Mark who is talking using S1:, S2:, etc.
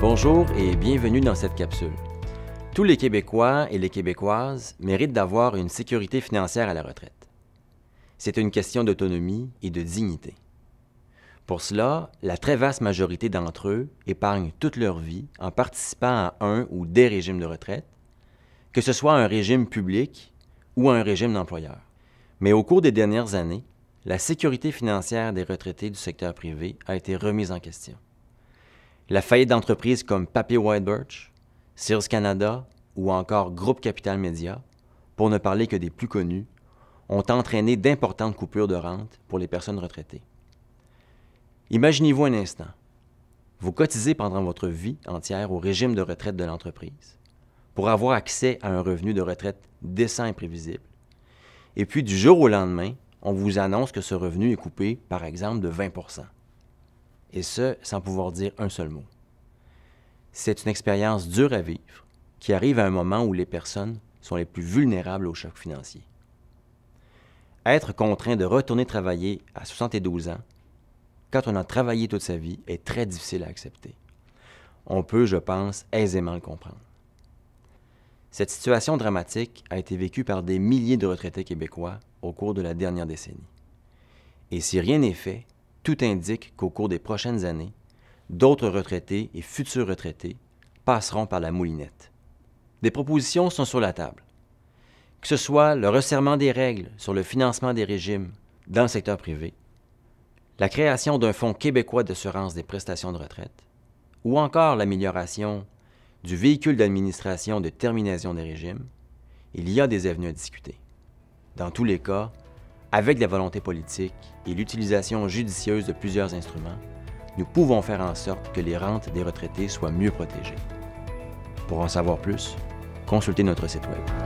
S1: Bonjour et bienvenue dans cette capsule. Tous les Québécois et les Québécoises méritent d'avoir une sécurité financière à la retraite. C'est une question d'autonomie et de dignité. Pour cela, la très vaste majorité d'entre eux épargnent toute leur vie en participant à un ou des régimes de retraite, que ce soit un régime public ou un régime d'employeur. Mais au cours des dernières années, la sécurité financière des retraités du secteur privé a été remise en question. La faillite d'entreprises comme Papier White Birch, Sears Canada ou encore Groupe Capital Média, pour ne parler que des plus connus, ont entraîné d'importantes coupures de rente pour les personnes retraitées. Imaginez-vous un instant. Vous cotisez pendant votre vie entière au régime de retraite de l'entreprise pour avoir accès à un revenu de retraite décent et prévisible. Et puis, du jour au lendemain, on vous annonce que ce revenu est coupé, par exemple, de 20 %. Et ce, sans pouvoir dire un seul mot. C'est une expérience dure à vivre qui arrive à un moment où les personnes sont les plus vulnérables au choc financier. Être contraint de retourner travailler à 72 ans, quand on a travaillé toute sa vie, est très difficile à accepter. On peut, je pense, aisément le comprendre. Cette situation dramatique a été vécue par des milliers de retraités québécois au cours de la dernière décennie. Et si rien n'est fait, tout indique qu'au cours des prochaines années, d'autres retraités et futurs retraités passeront par la moulinette. Des propositions sont sur la table. Que ce soit le resserrement des règles sur le financement des régimes dans le secteur privé, la création d'un fonds québécois d'assurance des prestations de retraite, ou encore l'amélioration du véhicule d'administration de terminaison des régimes, il y a des avenues à discuter. Dans tous les cas, avec la volonté politique et l'utilisation judicieuse de plusieurs instruments, nous pouvons faire en sorte que les rentes des retraités soient mieux protégées. Pour en savoir plus, consultez notre site Web.